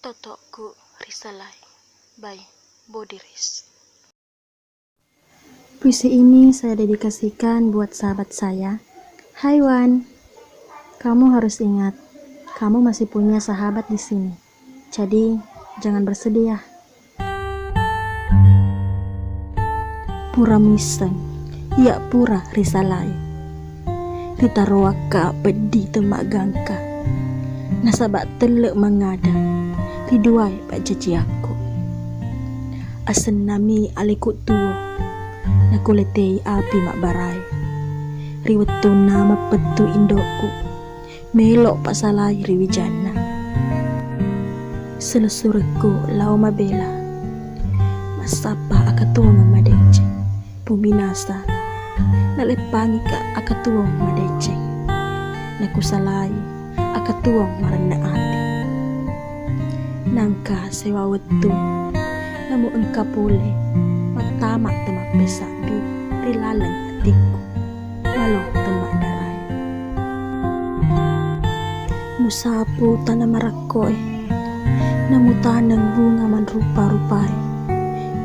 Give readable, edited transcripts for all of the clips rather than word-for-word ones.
Totokku Risalai by Bodiris. Puisi ini saya dedikasikan buat sahabat saya. Hai Wan, kamu harus ingat, kamu masih punya sahabat di sini. Jadi jangan bersedih ya. Pura miseng, ya pura risalai. Ritaroaka pedi temak gangka. Nasabak telek mengada. Riduai pak jaji aku. Asen nami alikut tuo. Nakuletei api mak barai. Riwetu nama petu indokku. Melok pak salai riwijana. Selesurku lau mabela. Masapa akatuang madece. Puminasa. Nalepangi ka akatuang madece. Nakusalai akatuang marana ati. Nangka sewa wetu. Namu engka pule. Matamak temak besabi. Rilalang hatiku. Walau temak darai. Musapu tanah marakoy. Namu tanang bunga man rupa-rupai.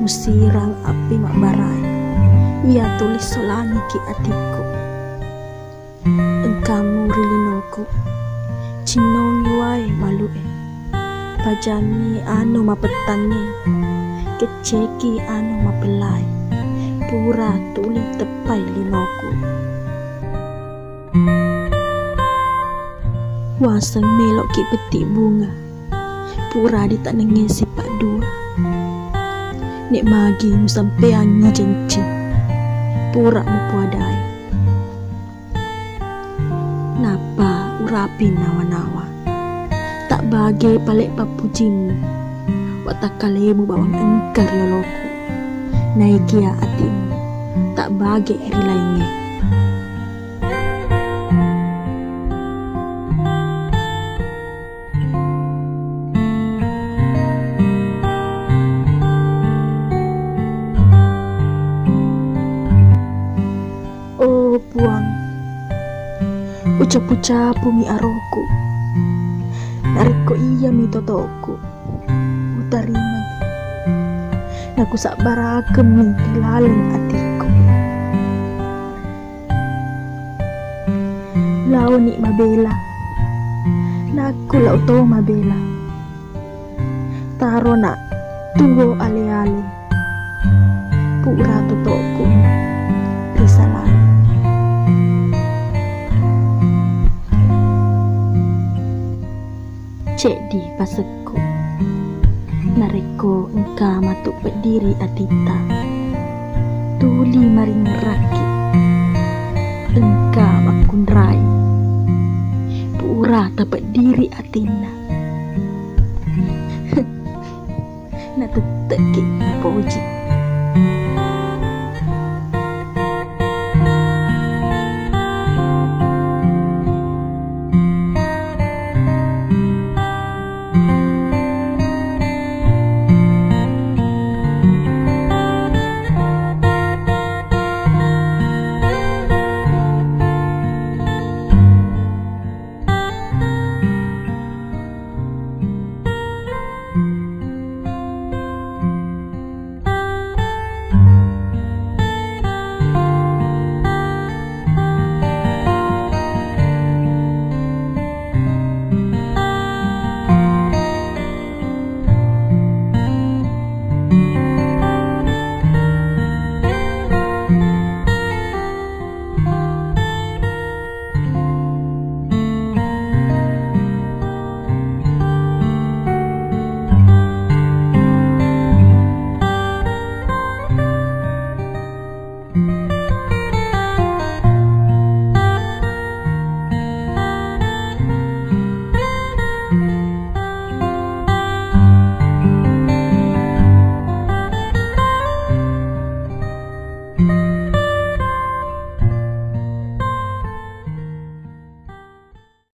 Musirang api mak barai. Ia tulis solangi ki atiku. Engkamu rilinoku. Cinongi wae malue. Pajami anu mapetangi. Keceki anu mapelai. Pura tuli tepai linoku. Wasang melok ki peti bunga. Pura ditanengi sipak dua. Nek magi sampai angi janji. Pura mupuadai. Napa urapi nawa-nawa. Tak bagai palek papujimu. Watakalemu bawang engkar yoloku. Naikia atimu. Tak bagai eri lainnya. Oh puang. Ucap-ucapu mi aroku. Nariko iya mi totoku. Utariman. Naku sakbarakem mi dilaleng atiku. Lau ni mabela. Naku lau to mabela. Taro nak tuwo ale-ale. Pura totoku. Risalai. Cek di paseku. Nareko engka matuk berdiri atita. Tuli maring raki. Engka makundrai. Pura tak berdiri atina. Natetek ki napoji.